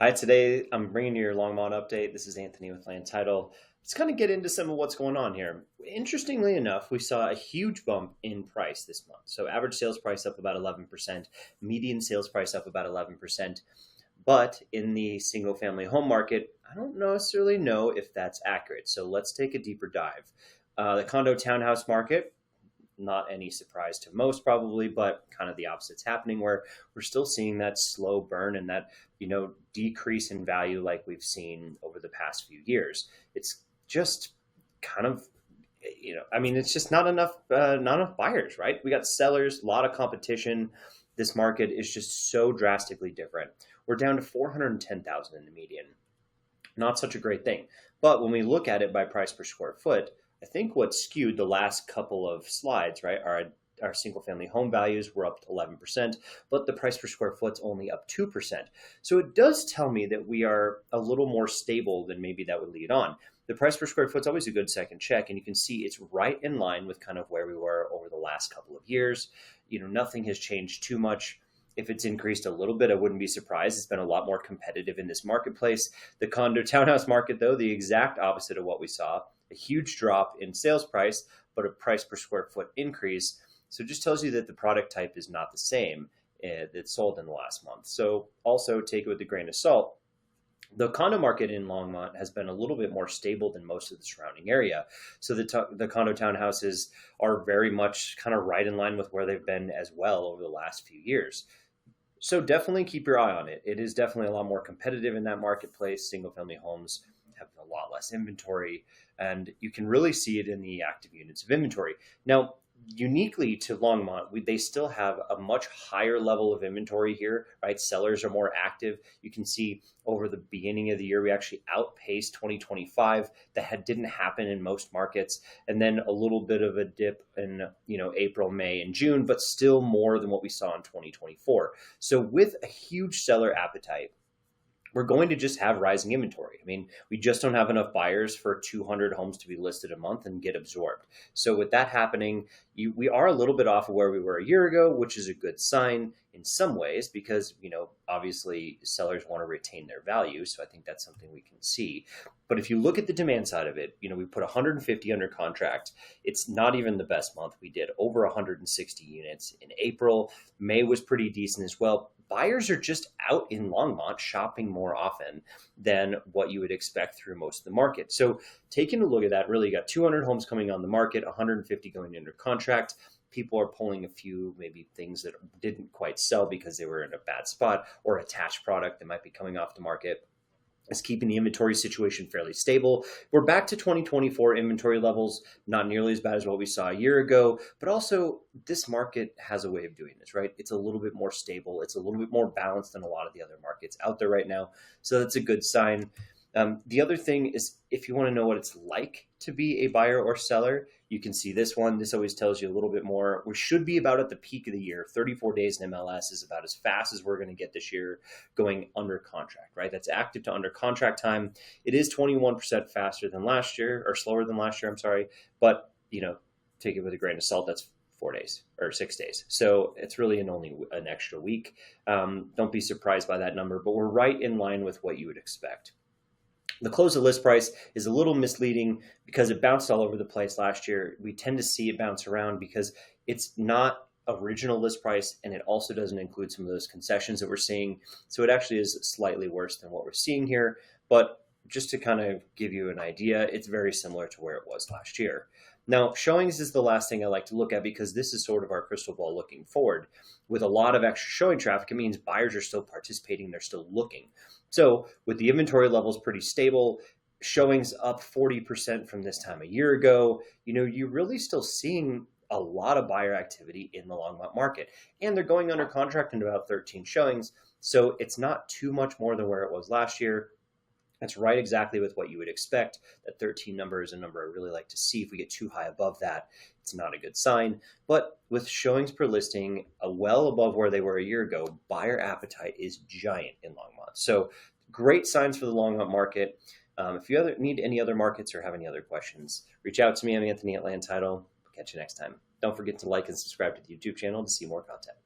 Hi, today I'm bringing you your Longmont update. This is Anthony with Land Title. Let's kind of get into some of what's going on here. Interestingly enough, we saw a huge bump in price this month. So average sales price up about 11%, median sales price up about 11%. But in the single family home market, I don't necessarily know if that's accurate. So let's take a deeper dive. The condo townhouse market, not any surprise to most probably, but kind of the opposite's happening where we're still seeing that slow burn and that, decrease in value like we've seen over the past few years. It's just kind of, it's just not enough buyers, right? We got sellers, a lot of competition. This market is just so drastically different. We're down to 410,000 in the median. Not such a great thing. But when we look at it by price per square foot, I think what skewed the last couple of slides, right, our single family home values were up to 11%, but the price per square foot's only up 2%. So it does tell me that we are a little more stable than maybe that would lead on. The price per square foot's always a good second check, and you can see it's right in line with kind of where we were over the last couple of years. Nothing has changed too much. If it's increased a little bit, I wouldn't be surprised. It's been a lot more competitive in this marketplace. The condo townhouse market, though, the exact opposite of what we saw, a huge drop in sales price, but a price per square foot increase. So it just tells you that the product type is not the same that's sold in the last month. So also take it with a grain of salt. The condo market in Longmont has been a little bit more stable than most of the surrounding area. So the condo townhouses are very much kind of right in line with where they've been as well over the last few years. So definitely keep your eye on it. It is definitely a lot more competitive in that marketplace. Single family homes have a lot less inventory, and you can really see it in the active units of inventory. Now, uniquely to Longmont, they still have a much higher level of inventory here, right? Sellers are more active. You can see over the beginning of the year, we actually outpaced 2025. That didn't happen in most markets. And then a little bit of a dip in, April, May, and June, but still more than what we saw in 2024. So with a huge seller appetite, we're going to just have rising inventory. I mean, we just don't have enough buyers for 200 homes to be listed a month and get absorbed. So with that happening, we are a little bit off of where we were a year ago, which is a good sign in some ways because, obviously sellers want to retain their value. So I think that's something we can see. But if you look at the demand side of it, we put 150 under contract. It's not even the best month. We did over 160 units in April. May was pretty decent as well. Buyers are just out in Longmont shopping more often than what you would expect through most of the market. So taking a look at that, really you got 200 homes coming on the market, 150 going under contract. People are pulling a few maybe things that didn't quite sell because they were in a bad spot, or attached product that might be coming off the market. Is keeping the inventory situation fairly stable. We're back to 2024 inventory levels, not nearly as bad as what we saw a year ago, but also this market has a way of doing this, right? It's a little bit more stable. It's a little bit more balanced than a lot of the other markets out there right now. So that's a good sign. The other thing is if you want to know what it's like to be a buyer or seller, you can see this one. This always tells you a little bit more. We should be about at the peak of the year. 34 days in MLS is about as fast as we're going to get this year going under contract, right? That's active to under contract time. It is 21% faster than last year, or slower than last year, I'm sorry. But, take it with a grain of salt. That's 4 days or 6 days. So it's really only an extra week. Don't be surprised by that number, but we're right in line with what you would expect. The close of list price is a little misleading because it bounced all over the place last year. We tend to see it bounce around because it's not original list price, and it also doesn't include some of those concessions that we're seeing. So it actually is slightly worse than what we're seeing here. But just to kind of give you an idea, it's very similar to where it was last year. Now, showings is the last thing I like to look at because this is sort of our crystal ball looking forward. With a lot of extra showing traffic, it means buyers are still participating, they're still looking. So with the inventory levels pretty stable, showings up 40% from this time a year ago, you're really still seeing a lot of buyer activity in the Longmont market. And they're going under contract in about 13 showings. So it's not too much more than where it was last year. That's right exactly with what you would expect. That 13 number is a number I really like to see. If we get too high above that, it's not a good sign. But with showings per listing well above where they were a year ago, buyer appetite is giant in Longmont. So great signs for the Longmont market. If you need any other markets or have any other questions, reach out to me. I'm Anthony at Land Title. Catch you next time. Don't forget to like and subscribe to the YouTube channel to see more content.